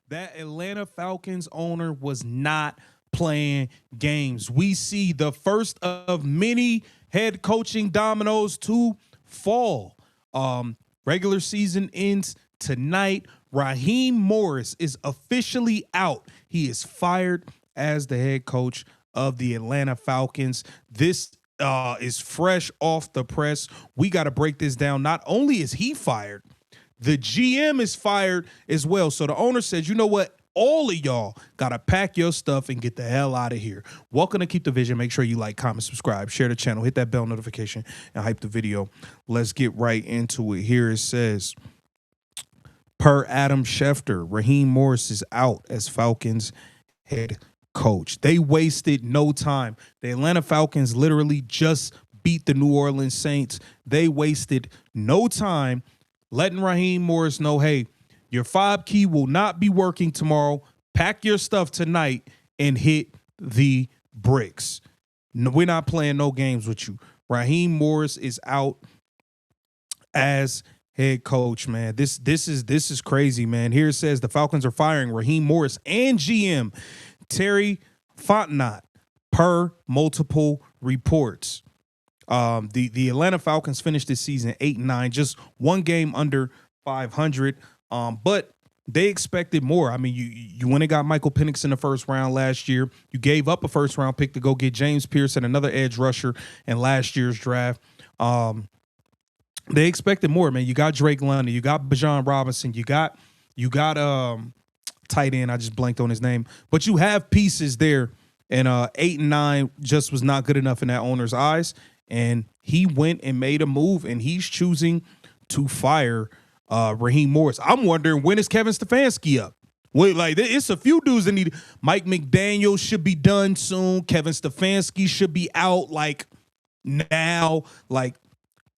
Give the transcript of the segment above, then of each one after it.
That Atlanta Falcons owner was not playing games. We see the first of many head coaching dominoes to fall. Regular season ends tonight. Raheem Morris is officially out. He is fired as the head coach of the Atlanta Falcons. This is fresh off the press. We got to break this down. Not only is he fired, the GM is fired as well. So the owner says, you know what? All of y'all got to pack your stuff and get the hell out of here. Welcome to Keep the Vision. Make sure you like, comment, subscribe, share the channel, hit that bell notification, and hype the video. Let's get right into it. Here it says, per Adam Schefter, Raheem Morris is out as Falcons head coach. They wasted no time. The Atlanta Falcons literally just beat the New Orleans Saints. They wasted no time letting Raheem Morris know, hey, your fob key will not be working tomorrow. Pack your stuff tonight and hit the bricks. No, we're not playing no games with you. Raheem Morris is out as head coach, man. This is crazy, man. Here it says the Falcons are firing Raheem Morris and GM Terry Fontenot per multiple reports. The Atlanta Falcons finished this season 8-9, just one game under 500. But they expected more. I mean, you went and got Michael Penix in the first round last year. You gave up a first round pick to go get James Pearson, another edge rusher in last year's draft. They expected more, man. You got Drake London, you got Bijan Robinson, you got tight end. I just blanked on his name, but you have pieces there. And 8-9 just was not good enough in that owner's eyes. And he went and made a move, and he's choosing to fire Raheem Morris. I'm wondering, when is Kevin Stefanski up? Wait, like, it's a few dudes that need. Mike McDaniel should be done soon. Kevin Stefanski should be out like now. Like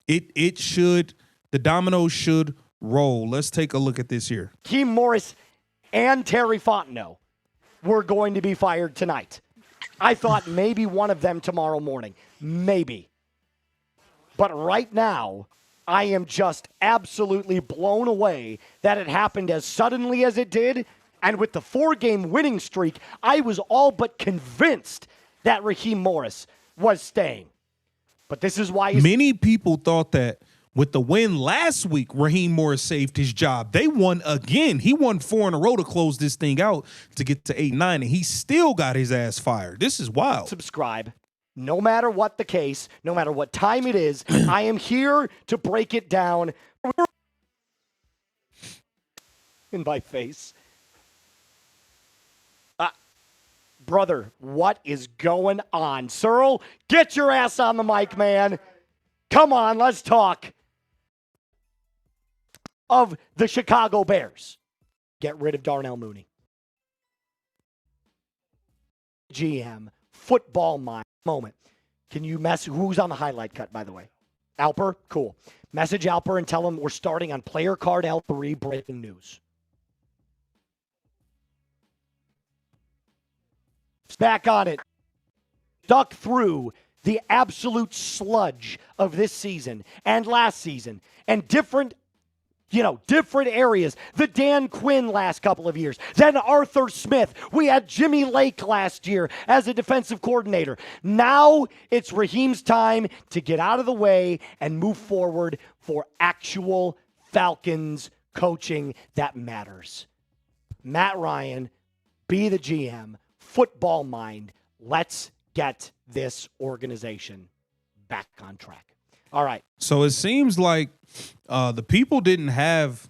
it should. The dominoes should roll. Let's take a look at this here. Raheem Morris and Terry Fontenot were going to be fired tonight. I thought maybe one of them tomorrow morning. Maybe. But right now, I am just absolutely blown away that it happened as suddenly as it did. And with the 4-game winning streak, I was all but convinced that Raheem Morris was staying. But this is why many people thought that with the win last week, Raheem Morris saved his job. They won again. He won 4 in a row to close this thing out to get to 8-9, and he still got his ass fired. This is wild. Subscribe. No matter what the case, no matter what time it is, I am here to break it down in my face. Brother, what is going on? Searle, get your ass on the mic, man. Come on, let's talk of the Chicago Bears. Get rid of Darnell Mooney. GM, football mind. Moment. Can you who's on the highlight cut, by the way? Alper? Cool. Message Alper and tell him we're starting on player card L3, breaking news. Back on it. Stuck through the absolute sludge of this season and last season and different areas. The Dan Quinn last couple of years. Then Arthur Smith. We had Jimmy Lake last year as a defensive coordinator. Now it's Raheem's time to get out of the way and move forward for actual Falcons coaching that matters. Matt Ryan, be the GM, football mind. Let's get this organization back on track. All right. So it seems like the people didn't have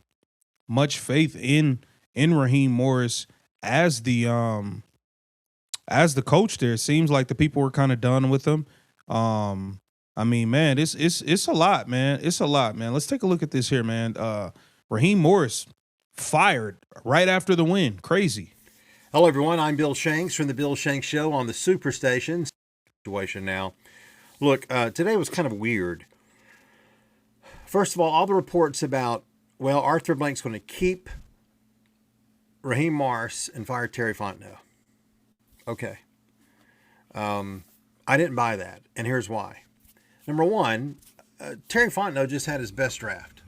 much faith in Raheem Morris as the coach there. It seems like the people were kind of done with him. I mean, man, it's a lot, man. It's a lot, man. Let's take a look at this here, man. Raheem Morris fired right after the win. Crazy. Hello, everyone. I'm Bill Shanks from the Bill Shanks Show on the Superstation. Situation now. Look, today was kind of weird. First of all the reports about, well, Arthur Blank's going to keep Raheem Morris and fire Terry Fontenot. Okay. I didn't buy that, and here's why. Number one, Terry Fontenot just had his best draft.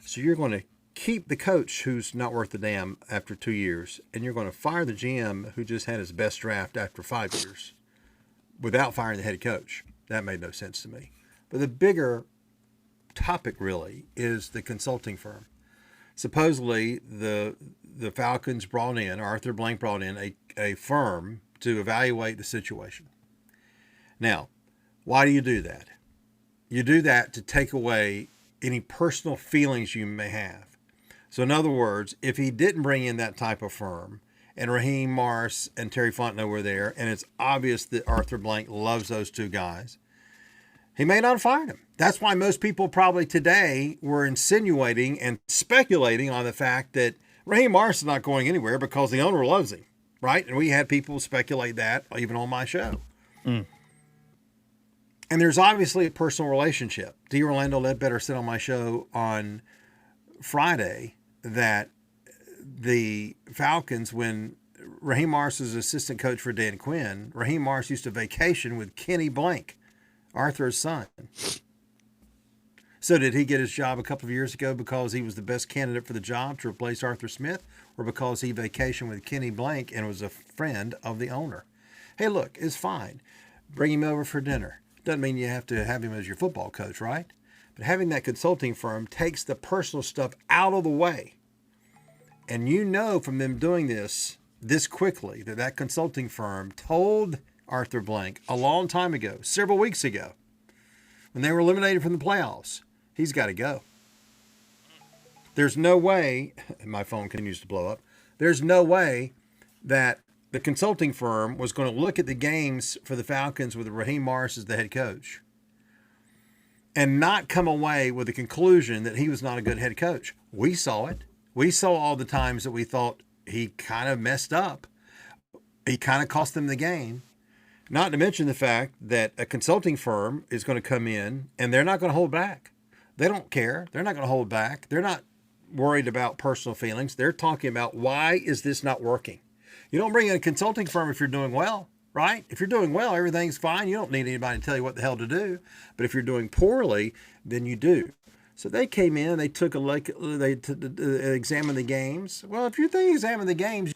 So you're going to keep the coach who's not worth a damn after 2 years, and you're going to fire the GM who just had his best draft after 5 years without firing the head coach. That made no sense to me. But the bigger topic really is the consulting firm. Supposedly the Falcons brought in, Arthur Blank brought in a firm to evaluate the situation. Now, why do you do that? You do that to take away any personal feelings you may have. So in other words, if he didn't bring in that type of firm and Raheem Morris and Terry Fontenot were there, and it's obvious that Arthur Blank loves those two guys, he may not have fired him. That's why most people probably today were insinuating and speculating on the fact that Raheem Morris is not going anywhere because the owner loves him, right? And we had people speculate that even on my show. And there's obviously a personal relationship. D. Orlando Ledbetter said on my show on Friday that the Falcons, when Raheem Morris was assistant coach for Dan Quinn, Raheem Morris used to vacation with Kenny Blank, Arthur's son. So did he get his job a couple of years ago because he was the best candidate for the job to replace Arthur Smith, or because he vacationed with Kenny Blank and was a friend of the owner? Hey, look, it's fine. Bring him over for dinner. Doesn't mean you have to have him as your football coach, right? But having that consulting firm takes the personal stuff out of the way. And you know from them doing this quickly that consulting firm told Arthur Blank a long time ago, several weeks ago, when they were eliminated from the playoffs, he's got to go. There's no way, and my phone continues to blow up, there's no way that the consulting firm was going to look at the games for the Falcons with Raheem Morris as the head coach and not come away with the conclusion that he was not a good head coach. We saw it. We saw all the times that we thought he kind of messed up. He kind of cost them the game. Not to mention the fact that a consulting firm is going to come in and they're not going to hold back. They don't care. They're not going to hold back. They're not worried about personal feelings. They're talking about, why is this not working? You don't bring in a consulting firm if you're doing well, right? If you're doing well, everything's fine. You don't need anybody to tell you what the hell to do. But if you're doing poorly, then you do. So they came in, they took a look, they examined the games. Well, if you examine the games,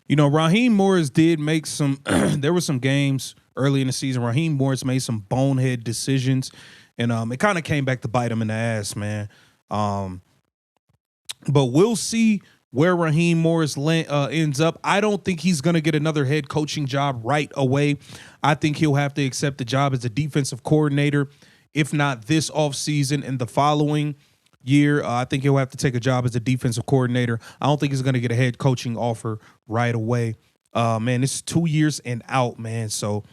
you know, Raheem Morris did make some. There were some games early in the season. Raheem Morris made some bonehead decisions, and it kind of came back to bite him in the ass, man. But we'll see where Raheem Morris ends up. I don't think he's going to get another head coaching job right away. I think he'll have to accept the job as a defensive coordinator, if not this offseason and the following year. I think he'll have to take a job as a defensive coordinator. I don't think he's going to get a head coaching offer right away. Man, it's 2 years and out, man. So,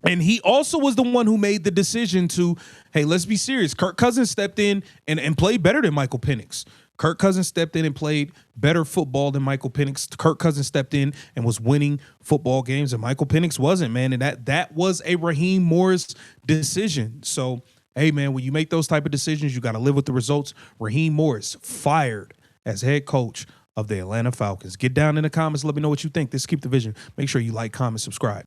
and he also was the one who made the decision to, hey, let's be serious. Kirk Cousins stepped in and played better than Michael Penix. Kirk Cousins stepped in and played better football than Michael Penix. Kirk Cousins stepped in and was winning football games, and Michael Penix wasn't, man. And that was a Raheem Morris decision. So, hey, man, when you make those type of decisions, you got to live with the results. Raheem Morris fired as head coach of the Atlanta Falcons. Get down in the comments. Let me know what you think. This is Keep the Vision. Make sure you like, comment, subscribe.